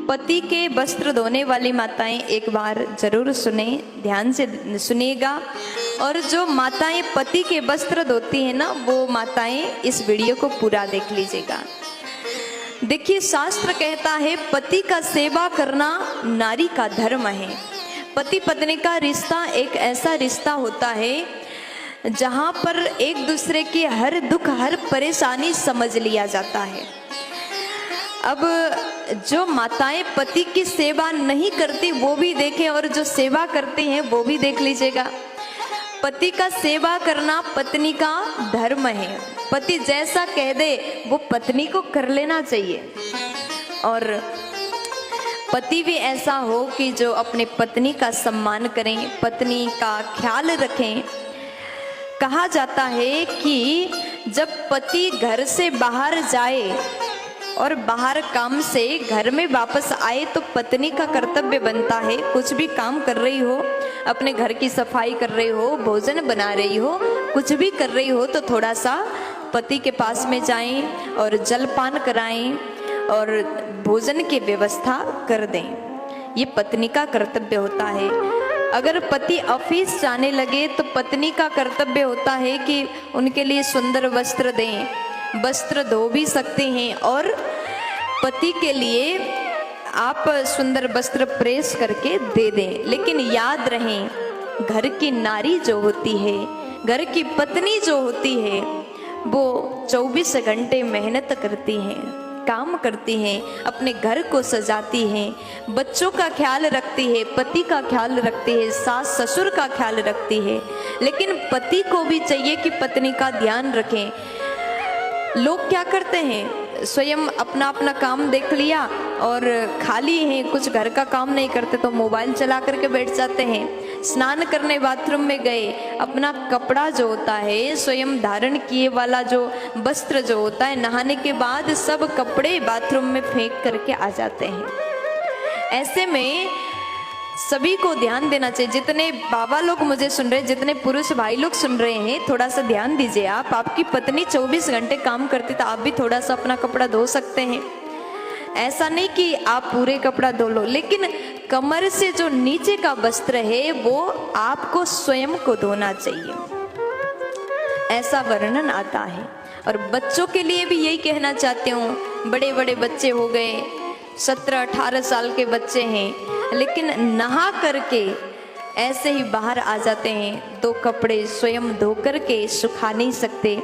पति के वस्त्र धोने वाली माताएं एक बार जरूर सुने, ध्यान से सुनिएगा। और जो माताएं पति के वस्त्र धोती हैं ना, वो माताएं इस वीडियो को पूरा देख लीजिएगा। देखिए, शास्त्र कहता है पति का सेवा करना नारी का धर्म है। पति पत्नी का रिश्ता एक ऐसा रिश्ता होता है जहां पर एक दूसरे की हर दुख हर परेशानी समझ लिया जाता है। अब जो माताएं पति की सेवा नहीं करती वो भी देखें, और जो सेवा करती हैं वो भी देख लीजिएगा। पति का सेवा करना पत्नी का धर्म है। पति जैसा कह दे वो पत्नी को कर लेना चाहिए। और पति भी ऐसा हो कि जो अपने पत्नी का सम्मान करें, पत्नी का ख्याल रखें। कहा जाता है कि जब पति घर से बाहर जाए और बाहर काम से घर में वापस आए तो पत्नी का कर्तव्य बनता है, कुछ भी काम कर रही हो, अपने घर की सफाई कर रही हो, भोजन बना रही हो, कुछ भी कर रही हो, तो थोड़ा सा पति के पास में जाएं और जलपान कराएं और भोजन की व्यवस्था कर दें। ये पत्नी का कर्तव्य होता है। अगर पति ऑफिस जाने लगे तो पत्नी का कर्तव्य होता है कि उनके लिए सुंदर वस्त्र दें, वस्त्र धो भी सकते हैं, और पति के लिए आप सुंदर वस्त्र प्रेस करके दे दें। लेकिन याद रहें, घर की नारी जो होती है, घर की पत्नी जो होती है, वो 24 घंटे मेहनत करती हैं, काम करती हैं, अपने घर को सजाती हैं, बच्चों का ख्याल रखती है, पति का ख्याल रखती है, सास ससुर का ख्याल रखती है। लेकिन पति को भी चाहिए कि पत्नी का ध्यान रखें। लोग क्या करते हैं, स्वयं अपना अपना काम देख लिया और खाली हैं, कुछ घर का काम नहीं करते तो मोबाइल चला करके बैठ जाते हैं। स्नान करने बाथरूम में गए, अपना कपड़ा जो होता है, स्वयं धारण किए वाला जो वस्त्र जो होता है, नहाने के बाद सब कपड़े बाथरूम में फेंक करके आ जाते हैं। ऐसे में सभी को ध्यान देना चाहिए। जितने बाबा लोग मुझे सुन रहे हैं, जितने पुरुष भाई लोग सुन रहे हैं, थोड़ा सा ध्यान दीजिए। आप, आपकी पत्नी 24 घंटे काम करती तो आप भी थोड़ा सा अपना कपड़ा धो सकते हैं। ऐसा नहीं कि आप पूरे कपड़ा धो लो, लेकिन कमर से जो नीचे का वस्त्र है वो आपको स्वयं को धोना चाहिए, ऐसा वर्णन आता है। और बच्चों के लिए भी यही कहना चाहती हूँ। बड़े बड़े बच्चे हो गए, 17-18 साल के बच्चे हैं, लेकिन नहा करके ऐसे ही बाहर आ जाते हैं, दो कपड़े स्वयं धो करके सुखा नहीं सकते।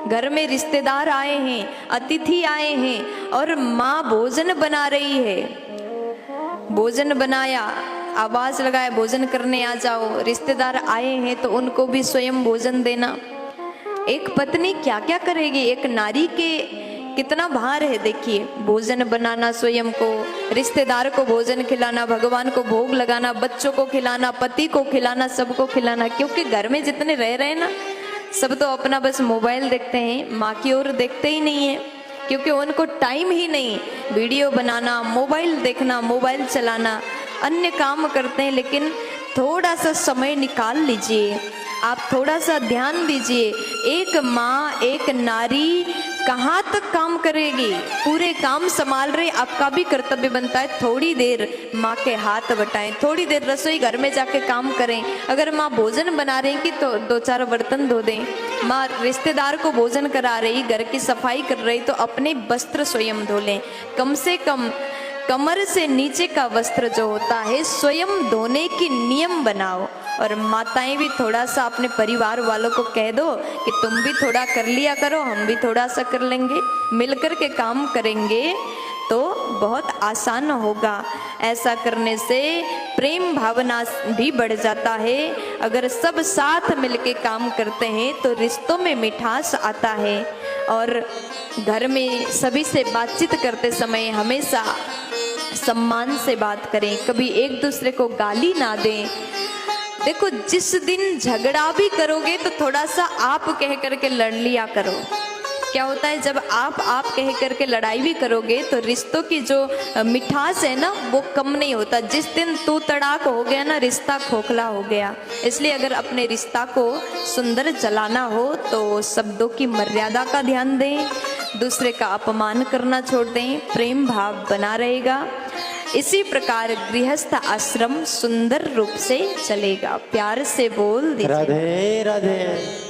घर में रिश्तेदार आए हैं, अतिथि आए हैं और माँ भोजन बना रही है, भोजन बनाया, आवाज लगाया भोजन करने आ जाओ, रिश्तेदार आए हैं तो उनको भी स्वयं भोजन देना। एक पत्नी क्या क्या करेगी, एक नारी के कितना भार है। देखिए, भोजन बनाना स्वयं को, रिश्तेदार को भोजन खिलाना, भगवान को भोग लगाना, बच्चों को खिलाना, पति को खिलाना, सबको खिलाना। क्योंकि घर में जितने रह रहे हैं ना, सब तो अपना बस मोबाइल देखते हैं, माँ की ओर देखते ही नहीं है, क्योंकि उनको टाइम ही नहीं। वीडियो बनाना, मोबाइल देखना, मोबाइल चलाना, अन्य काम करते हैं। लेकिन थोड़ा सा समय निकाल लीजिए, आप थोड़ा सा ध्यान दीजिए। एक माँ, एक नारी कहाँ तक काम करेगी, पूरे काम संभाल रहे। आपका भी कर्तव्य बनता है थोड़ी देर माँ के हाथ बटाएं, थोड़ी देर रसोई घर में जाके काम करें। अगर माँ भोजन बना रही कि तो 2-4 बर्तन धो दें। माँ रिश्तेदार को भोजन करा रही, घर की सफाई कर रही, तो अपने वस्त्र स्वयं धो लें। कम से कम कमर से नीचे का वस्त्र जो होता है स्वयं धोने की नियम बनाओ। और माताएं भी थोड़ा सा अपने परिवार वालों को कह दो कि तुम भी थोड़ा कर लिया करो, हम भी थोड़ा सा कर लेंगे, मिलकर के काम करेंगे तो बहुत आसान होगा। ऐसा करने से प्रेम भावना भी बढ़ जाता है। अगर सब साथ मिलके काम करते हैं तो रिश्तों में मिठास आता है। और घर में सभी से बातचीत करते समय हमेशा सम्मान से बात करें, कभी एक दूसरे को गाली ना दें। देखो, जिस दिन झगड़ा भी करोगे तो थोड़ा सा आप कह करके लड़ लिया करो। क्या होता है, जब आप कह करके लड़ाई भी करोगे तो रिश्तों की जो मिठास है ना, वो कम नहीं होता। जिस दिन तू तड़ाक हो गया ना, रिश्ता खोखला हो गया। इसलिए अगर अपने रिश्ता को सुंदर चलाना हो तो शब्दों की मर्यादा का ध्यान दें, दूसरे का अपमान करना छोड़ दें, प्रेम भाव बना रहेगा। इसी प्रकार गृहस्थ आश्रम सुंदर रूप से चलेगा। प्यार से बोल दीजिए राधे राधे।